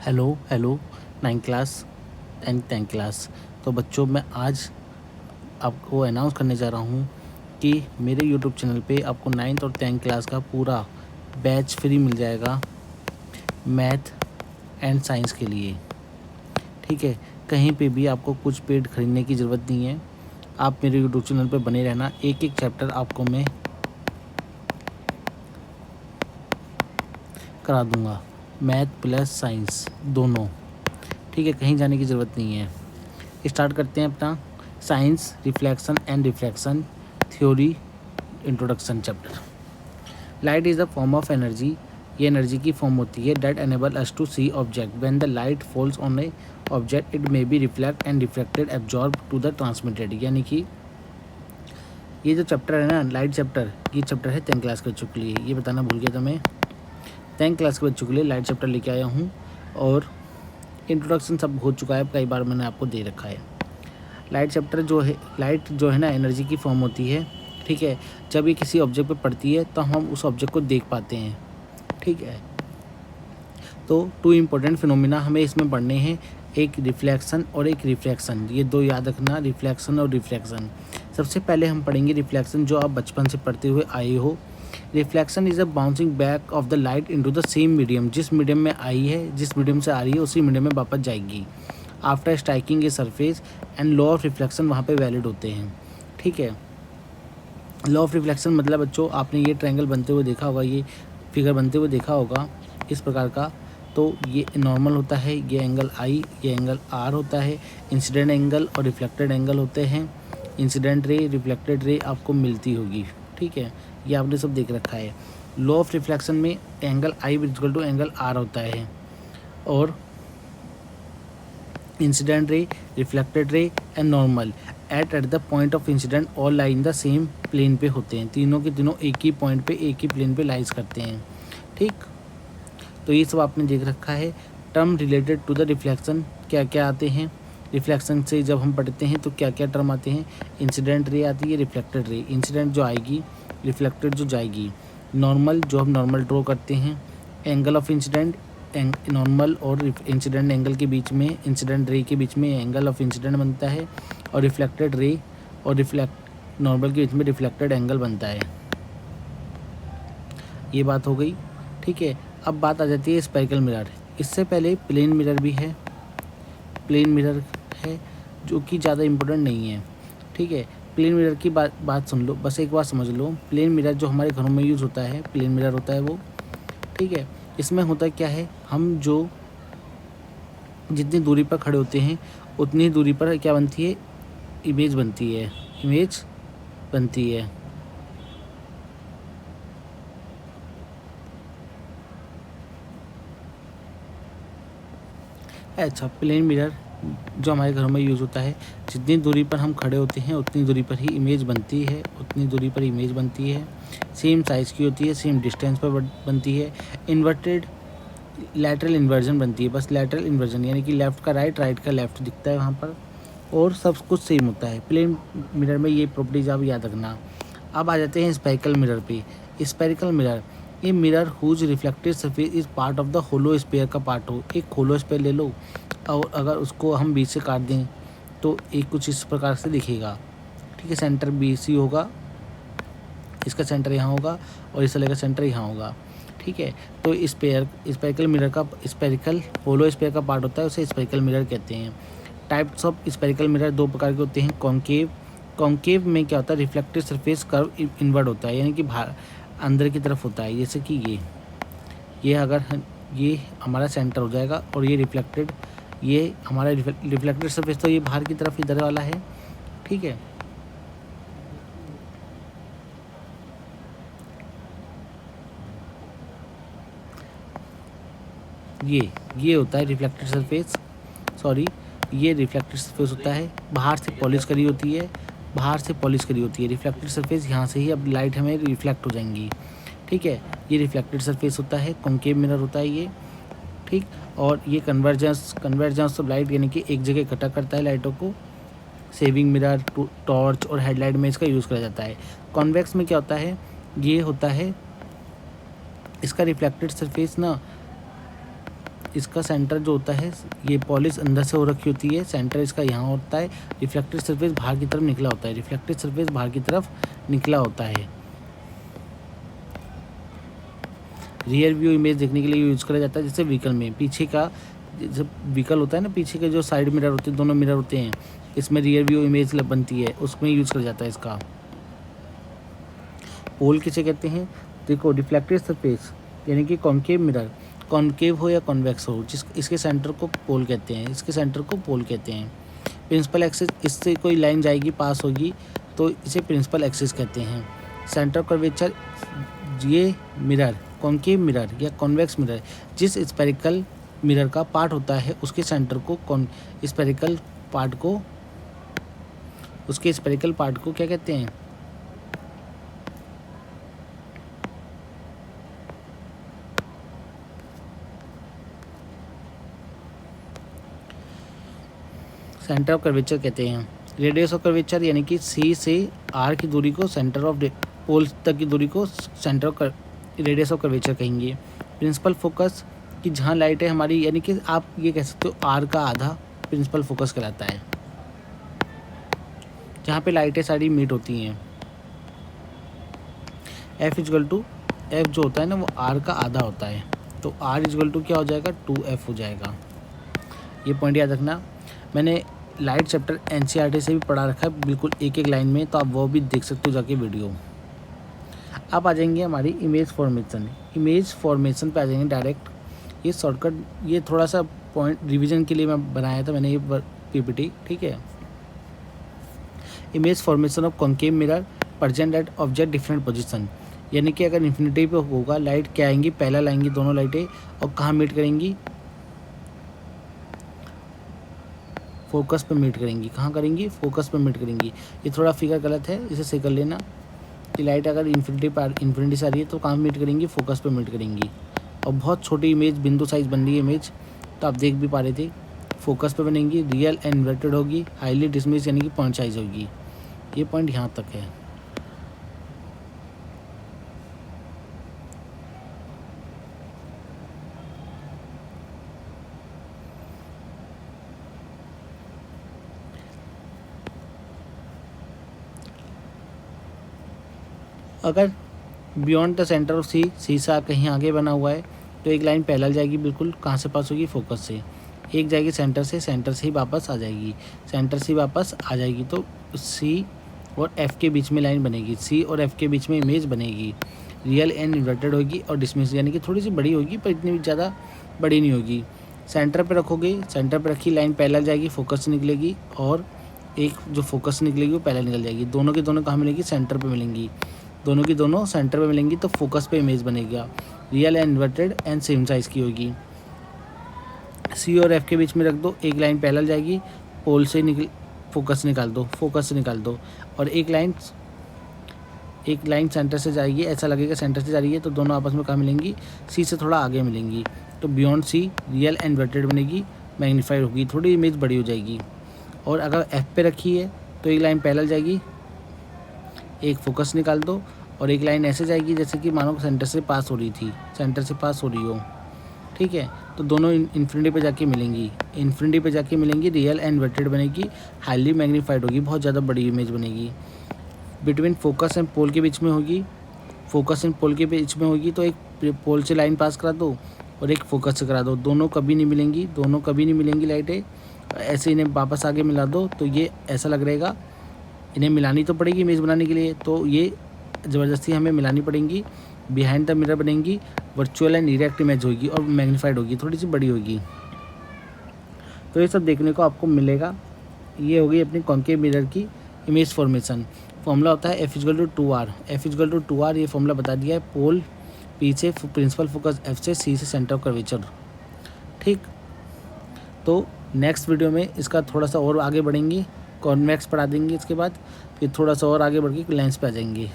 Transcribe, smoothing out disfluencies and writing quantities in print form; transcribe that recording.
Hello 9 class and 10 class. तो बच्चों, मैं आज आपको अनाउंस करने जा रहा हूँ कि मेरे यूट्यूब चैनल पे आपको 9th और 10th क्लास का पूरा बैच फ्री मिल जाएगा मैथ एंड साइंस के लिए। ठीक है, कहीं पे भी आपको कुछ पेड खरीदने की ज़रूरत नहीं है। आप मेरे यूट्यूब चैनल पे बने रहना, एक एक चैप्टर आपको मैं करा दूँगा, मैथ प्लस साइंस दोनों। ठीक है, कहीं जाने की ज़रूरत नहीं है। स्टार्ट करते हैं अपना science reflection and refraction theory introduction chapter. Light is the form of energy. ये एनर्जी की फॉर्म होती है that enable us to see object. When the light falls on a object it may be reflect and reflected absorb to the transmitted. यानी कि ये जो chapter है ना, लाइट चैप्टर, ये चैप्टर है 10th क्लास के बच्चों के लिए। ये बताना भूल गया था मैं, 10th क्लास के बच्चों के लिए लाइट चैप्टर लेके आया हूँ और इंट्रोडक्शन सब हो चुका है, कई बार मैंने आपको दे रखा है। लाइट चैप्टर लाइट जो है ना, एनर्जी की फॉर्म होती है। ठीक है, जब ये किसी ऑब्जेक्ट पे पड़ती है तो हम उस ऑब्जेक्ट को देख पाते हैं। ठीक है, तो 2 इम्पोर्टेंट फिनोमिना हमें इसमें पढ़ने हैं, एक रिफ्लेक्शन और एक रिफ्रैक्शन। ये 2 याद रखना, रिफ्लेक्शन और रिफ्रैक्शन। सबसे पहले हम पढ़ेंगे रिफ्लेक्शन, जो आप बचपन से पढ़ते हुए आए हो। Reflection is a bouncing back of the light into the same medium. जिस मीडियम में आई है, जिस मीडियम से आ रही है, उसी मीडियम में वापस जाएगी after striking a surface. And law of reflection वहाँ पे वैलिड होते हैं। ठीक है, लॉ ऑफ रिफ्लेक्शन मतलब बच्चों, आपने ये ट्रायंगल बनते हुए देखा होगा, ये फिगर बनते हुए देखा होगा इस प्रकार का। तो ये नॉर्मल होता है, ये एंगल आई, ये एंगल आर होता है। इंसिडेंट एंगल और रिफ्लेक्टेड एंगल होते हैं। इंसिडेंट रे, रिफ्लेक्टेड रे आपको मिलती होगी। ठीक है, ये आपने सब देख रखा है। लॉ ऑफ रिफ्लेक्शन में angle I equal to angle R होता है, और incident ray, reflected ray and normal at the point of incidence all lie in the same plane पे होते हैं। तीनों के तीनों एक ही पॉइंट पे, एक ही प्लेन पे लाइज करते हैं। ठीक, तो ये सब आपने देख रखा है। Term related to the reflection क्या क्या आते हैं, रिफ्लेक्शन से जब हम पढ़ते हैं तो क्या क्या टर्म आते हैं। इंसिडेंट रे आती है, रिफ्लेक्टेड रे, इंसिडेंट जो आएगी, रिफ्लेक्टेड जो जाएगी। नॉर्मल जो हम नॉर्मल ड्रॉ करते हैं। एंगल ऑफ इंसिडेंट, नॉर्मल और इंसिडेंट एंगल के बीच में, इंसिडेंट रे के बीच में एंगल ऑफ इंसिडेंट बनता है, और रिफ्लेक्टेड रे और रिफ्लेक्ट नॉर्मल के बीच में रिफ्लेक्टेड एंगल बनता है। ये बात हो गई। ठीक है, अब बात आ जाती है स्पेरिकल मिरर। इससे पहले प्लेन मिरर भी है, प्लेन मिरर है जो कि ज़्यादा इम्पोर्टेंट नहीं है। ठीक है, प्लेन मिरर की बात सुन लो, बस एक बार समझ लो। प्लेन मिरर जो हमारे घरों में यूज़ होता है, प्लेन मिरर होता है वो। ठीक है, इसमें होता क्या है, हम जो जितनी दूरी पर खड़े होते हैं उतनी दूरी पर क्या बनती है, इमेज बनती है, इमेज बनती है। अच्छा, प्लेन मिरर जो हमारे घरों में यूज़ होता है, जितनी दूरी पर हम खड़े होते हैं उतनी दूरी पर ही इमेज बनती है, उतनी दूरी पर इमेज बनती है। सेम साइज़ की होती है, सेम डिस्टेंस पर बनती है। इन्वर्टेड लैटरल इन्वर्जन बनती है, बस लैटरल इन्वर्जन, यानी कि लेफ़्ट का राइट, राइट का लेफ़्ट दिखता है वहाँ पर, और सब कुछ सेम होता है। प्लेन मिरर में ये प्रॉपर्टीज आप याद रखना। अब आ जाते हैं स्पेरिकल मिरर पे। स्पेरिकल मिरर, ये mirror whose reflected surface is part of the hollow sphere का पार्ट हो। एक होलो स्पेयर ले लो और अगर उसको हम बीच से काट दें तो एक कुछ इस प्रकार से दिखेगा। ठीक है, सेंटर BC होगा, इसका सेंटर यहाँ होगा और इस वाले का सेंटर यहाँ होगा। ठीक है, तो स्पेरिकल मिरर का, स्पेरिकल होलो स्पेयर का पार्ट होता है, उसे स्पेरिकल मिरर कहते हैं। टाइप्स ऑफ स्पेरिकल मिरर 2 प्रकार के होते हैं। कॉन्केव, कॉन्केव में क्या होता है, रिफ्लेक्टेड सरफेस कर्व इनवर्ड होता है, यानी कि बाहर अंदर की तरफ होता है। जैसे कि ये अगर ये हमारा सेंटर हो जाएगा और ये रिफ्लेक्टेड, ये हमारा रिफ्लेक्टेड सरफेस तो ये बाहर की तरफ इधर वाला है। ठीक है, ये होता है रिफ्लेक्टेड सरफेस, सॉरी, ये रिफ्लेक्टेड सरफेस होता है, बाहर से पॉलिश करी होती है, बाहर से पॉलिश करी होती है रिफ्लेक्टेड सरफेस। यहाँ से ही अब लाइट हमें रिफ्लेक्ट हो जाएंगी। ठीक है, ये रिफ्लेक्टेड सरफेस होता है, कॉन्केव मिरर होता है ये। ठीक, और ये कन्वर्जेंस ऑफ लाइट, यानी कि एक जगह इकट्ठा करता है लाइटों को। सेविंग मिरर, टॉर्च और हेडलाइट में इसका यूज़ करा जाता है। कॉन्वेक्स में क्या होता है, ये होता है इसका रिफ्लेक्टेड सरफेस ना, इसका सेंटर जो होता है, ये पॉलिश अंदर से हो रखी होती है, सेंटर इसका यहाँ होता है, रिफ्लेक्टेड सरफेस बाहर की तरफ निकला होता है, रिफ्लेक्टेड सरफेस बाहर की तरफ निकला होता है। रियर व्यू इमेज देखने के लिए यूज़ करा जाता है, जैसे व्हीकल में पीछे का जब व्हीकल होता है ना, पीछे के जो साइड मिरर होते हैं, दोनों मिरर होते हैं, इसमें रियर व्यू इमेज बनती है, उसमें यूज़ करा जाता है इसका। पोल किसे कहते हैं? देखो, रिफ्लेक्टेड सरफेस यानी कि कॉन्केव मिरर, कॉन्केव हो या कॉन्वेक्स हो, जिस इसके सेंटर को पोल कहते हैं, इसके सेंटर को पोल कहते हैं। प्रिंसिपल एक्सिस, इससे कोई लाइन जाएगी पास होगी तो इसे प्रिंसिपल एक्सिस कहते हैं। सेंटर कर्वेचर, ये मिरर कॉन्केव मिरर या कॉन्वेक्स मिरर जिस स्पेरिकल मिरर का पार्ट होता है उसके सेंटर को स्पेरिकल पार्ट को क्या कहते हैं? सेंटर ऑफ कर्वेचर कहते हैं। रेडियस ऑफ कर्वेचर यानी कि सी से आर की दूरी को, सेंटर ऑफ पोल तक की दूरी को centre of radius of curvature कहेंगे। प्रिंसिपल फोकस कि जहाँ लाइट है हमारी, यानी कि आप ये कह सकते हो आर का आधा प्रिंसिपल फोकस कहलाता है, जहाँ पे लाइटें सारी मीट होती हैं। एफ जो होता है ना, वो आर का आधा होता है, तो आर इजगल टू क्या हो जाएगा? 2f हो जाएगा। ये पॉइंट याद रखना। मैंने लाइट चैप्टर एनसीईआरटी से भी पढ़ा रखा है, बिल्कुल एक एक लाइन में, तो आप वो भी देख सकते हो जाके वीडियो। अब आ जाएंगे हमारी इमेज फॉर्मेशन पे आ जाएंगे डायरेक्ट। ये शॉर्टकट, ये थोड़ा सा पॉइंट रिवीजन के लिए मैं बनाया था मैंने ये पीपीटी, ठीक है। Image formation of concave mirror present at object different position, यानी कि अगर इन्फिनिटी पे होगा लाइट क्या आएंगी? पैरेलल आएंगी दोनों लाइटें, और कहाँ मीट करेंगी? फोकस पे मीट करेंगी। कहाँ करेंगी? फोकस पे मीट करेंगी। ये थोड़ा फिगर गलत है, इसे सही कर लेना कि लाइट अगर इन्फिनिटी से आ रही है तो कहाँ मीट करेंगी? फोकस पे मीट करेंगी। और बहुत छोटी इमेज, बिंदु साइज बन रही है इमेज, तो आप देख भी पा रहे थे, फोकस पे बनेंगी, रियल एंड इन्वर्टेड होगी, हाईली डिसमिस यानी कि पॉइंट साइज होगी। ये पॉइंट यहाँ तक है। अगर बियॉन्ड द सेंटर ऑफ सी से कहीं आगे बना हुआ है तो एक लाइन पैरेलल जाएगी, बिल्कुल कहाँ से पास होगी? फोकस से। एक जाएगी सेंटर से ही वापस आ जाएगी, सेंटर से वापस आ जाएगी, तो सी और एफ के बीच में लाइन बनेगी, सी और एफ के बीच में इमेज बनेगी, रियल एंड इन्वर्टेड होगी और डिसमिस यानी कि थोड़ी सी बड़ी होगी पर इतनी ज़्यादा बड़ी नहीं होगी। सेंटर पे रखोगे, सेंटर पे रखी लाइन पैरेलल जाएगी, फोकस से निकलेगी, और एक जो फोकस से निकलेगी वो पैरेलल निकल जाएगी। दोनों के दोनों कहाँ मिलेगी? सेंटर पे मिलेंगी। दोनों की दोनों सेंटर पे मिलेंगी तो फोकस पे इमेज बनेगा, real and inverted and same size की होगी। सी और एफ के बीच में रख दो, एक लाइन पैरेलल जाएगी, पोल से फोकस से निकाल दो, और एक लाइन सेंटर से जाएगी, ऐसा लगेगा सेंटर से जा रही है, तो दोनों आपस में कहाँ मिलेंगी? सी से थोड़ा आगे मिलेंगी, तो beyond C real and inverted बनेगी, मैग्नीफाइड होगी, थोड़ी इमेज बड़ी हो जाएगी। और अगर एफ पे रखी है तो एक लाइन पैरेलल जाएगी, एक फोकस निकाल दो, और एक लाइन ऐसे जाएगी जैसे कि मानो सेंटर से पास हो रही हो, ठीक है। तो दोनों इन्फिनिटी पे जाके मिलेंगी, रियल एंड इन्वर्टेड बनेगी, हाईली मैग्नीफाइड होगी, बहुत ज़्यादा बड़ी इमेज बनेगी। बिटवीन फोकस एंड पोल के बीच में होगी, तो एक पोल से लाइन पास करा दो और एक फोकस से करा दो, दोनों कभी नहीं मिलेंगी लाइटें, ऐसे इन्हें वापस आगे मिला दो, तो ये ऐसा लग रहेगा, इन्हें मिलानी तो पड़ेगी इमेज बनाने के लिए, तो ये ज़बरदस्ती हमें मिलानी पड़ेंगी, बिहाइंड द मिरर बनेंगी, वर्चुअल एंड डायरेक्ट इमेज होगी और मैग्नीफाइड होगी, थोड़ी सी बड़ी होगी। तो ये सब देखने को आपको मिलेगा। ये होगी अपनी कॉन्केव मिरर की इमेज फॉर्मेशन। फॉर्मूला होता है F=2R। ये फॉर्मूला बता दिया है। पोल पीछे प्रिंसिपल फोकस F से, C से सेंटर ऑफ कर्वेचर, ठीक। तो नेक्स्ट वीडियो में इसका थोड़ा सा और आगे बढ़ेंगे, कॉन्वेक्स पढ़ा देंगे, इसके बाद फिर थोड़ा सा और आगे बढ़ के लेंस पे आ जाएंगे।